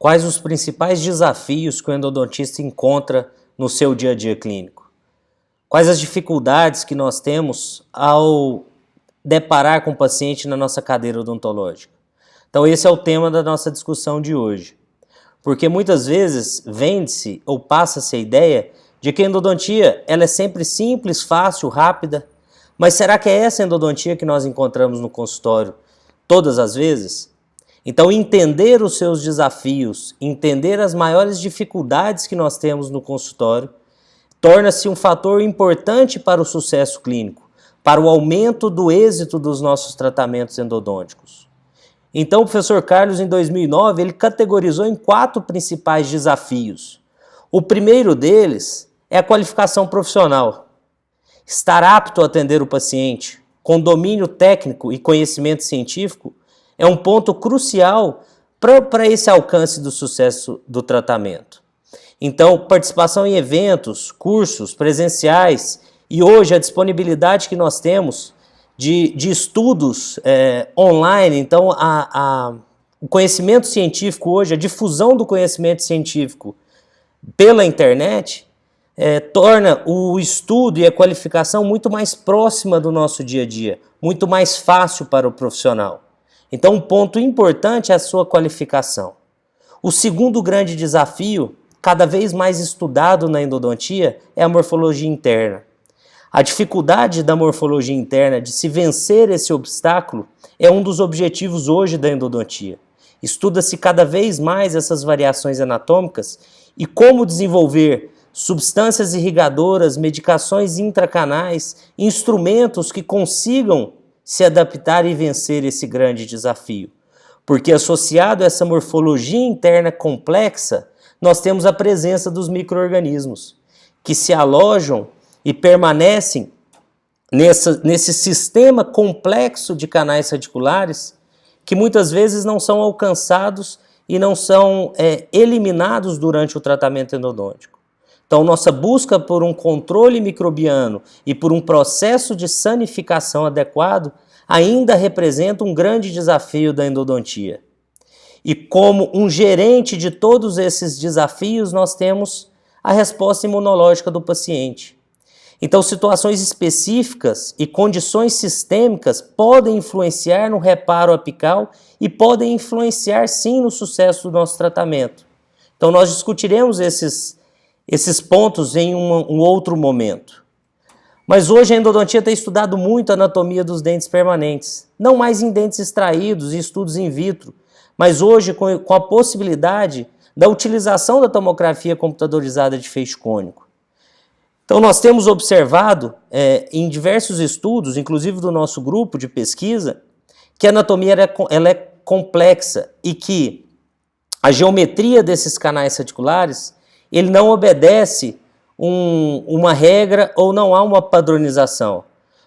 Quais os principais desafios que o endodontista encontra no seu dia a dia clínico? Quais as dificuldades que nós temos ao deparar com o paciente na nossa cadeira odontológica? Então esse é o tema da nossa discussão de hoje. Porque muitas vezes vende-se ou passa-se a ideia de que a endodontia ela é sempre simples, fácil, rápida. Mas será que é essa endodontia que nós encontramos no consultório todas as vezes? Então entender os seus desafios, entender as maiores dificuldades que nós temos no consultório, torna-se um fator importante para o sucesso clínico, para o aumento do êxito dos nossos tratamentos endodônticos. Então o professor Carlos, em 2009, ele categorizou em 4 principais desafios. O primeiro deles é a qualificação profissional. Estar apto a atender o paciente, com domínio técnico e conhecimento científico, é um ponto crucial para esse alcance do sucesso do tratamento. Então, participação em eventos, cursos presenciais e hoje a disponibilidade que nós temos de estudos online, então o conhecimento científico hoje, a difusão do conhecimento científico pela internet, torna o estudo e a qualificação muito mais próxima do nosso dia a dia, muito mais fácil para o profissional. Então, um ponto importante é a sua qualificação. O segundo grande desafio, cada vez mais estudado na endodontia, é a morfologia interna. A dificuldade da morfologia interna de se vencer esse obstáculo é um dos objetivos hoje da endodontia. Estuda-se cada vez mais essas variações anatômicas e como desenvolver substâncias irrigadoras, medicações intracanais, instrumentos que consigam se adaptar e vencer esse grande desafio. Porque associado a essa morfologia interna complexa, nós temos a presença dos micro-organismos, que se alojam e permanecem nesse sistema complexo de canais radiculares, que muitas vezes não são alcançados e não são eliminados durante o tratamento endodôntico. Então, nossa busca por um controle microbiano e por um processo de sanificação adequado ainda representa um grande desafio da endodontia. E como um gerente de todos esses desafios, nós temos a resposta imunológica do paciente. Então, situações específicas e condições sistêmicas podem influenciar no reparo apical e podem influenciar, sim, no sucesso do nosso tratamento. Então, nós discutiremos esses pontos em um outro momento. Mas hoje a endodontia tem estudado muito a anatomia dos dentes permanentes, não mais em dentes extraídos e estudos in vitro, mas hoje com a possibilidade da utilização da tomografia computadorizada de feixe cônico. Então nós temos observado em diversos estudos, inclusive do nosso grupo de pesquisa, que a anatomia ela é complexa e que a geometria desses canais radiculares ele não obedece uma regra ou não há uma padronização.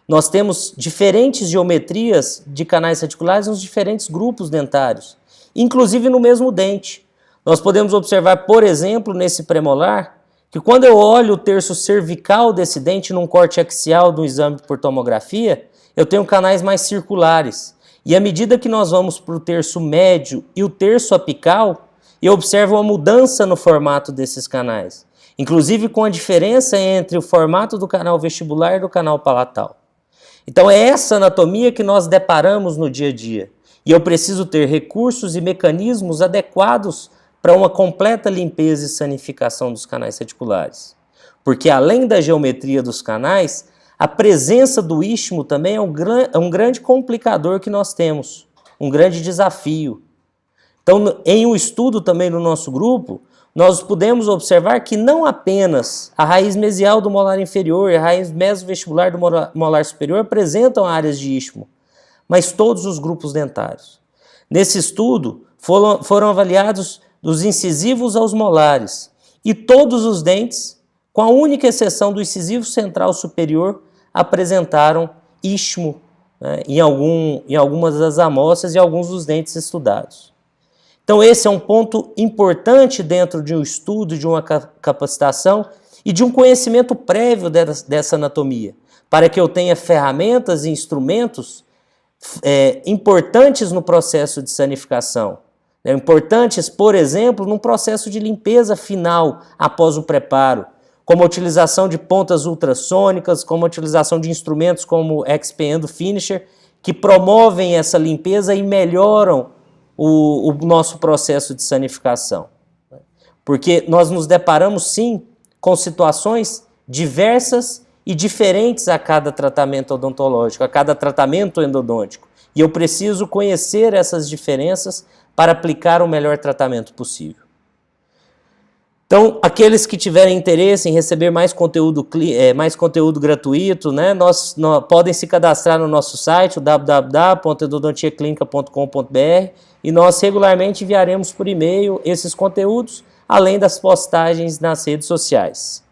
Nós temos diferentes geometrias de canais radiculares nos diferentes grupos dentários, inclusive no mesmo dente. Nós podemos observar, por exemplo, nesse premolar, que quando eu olho o terço cervical desse dente num corte axial do exame por tomografia, eu tenho canais mais circulares. E à medida que nós vamos para o terço médio e o terço apical, eu observo uma mudança no formato desses canais, inclusive com a diferença entre o formato do canal vestibular e do canal palatal. Então é essa anatomia que nós deparamos no dia a dia, e eu preciso ter recursos e mecanismos adequados para uma completa limpeza e sanificação dos canais radiculares. Porque além da geometria dos canais, a presença do istmo também é um grande complicador que nós temos, um grande desafio. Então, em um estudo também no nosso grupo, nós pudemos observar que não apenas a raiz mesial do molar inferior e a raiz mesovestibular do molar superior apresentam áreas de istmo, mas todos os grupos dentários. Nesse estudo, foram avaliados dos incisivos aos molares e todos os dentes, com a única exceção do incisivo central superior, apresentaram istmo, né, em algumas das amostras e alguns dos dentes estudados. Então esse é um ponto importante dentro de um estudo, de uma capacitação e de um conhecimento prévio dessa anatomia, para que eu tenha ferramentas e instrumentos importantes no processo de sanificação, importantes, por exemplo, num processo de limpeza final após o preparo, como a utilização de pontas ultrassônicas, como a utilização de instrumentos como o XP Endo Finisher, que promovem essa limpeza e melhoram o nosso processo de sanificação. Porque nós nos deparamos, sim, com situações diversas e diferentes a cada tratamento odontológico, a cada tratamento endodôntico. E eu preciso conhecer essas diferenças para aplicar o melhor tratamento possível. Então, aqueles que tiverem interesse em receber mais conteúdo gratuito, né, podem se cadastrar no nosso site, www.endodontiaclinica.com.br, e nós regularmente enviaremos por e-mail esses conteúdos, além das postagens nas redes sociais.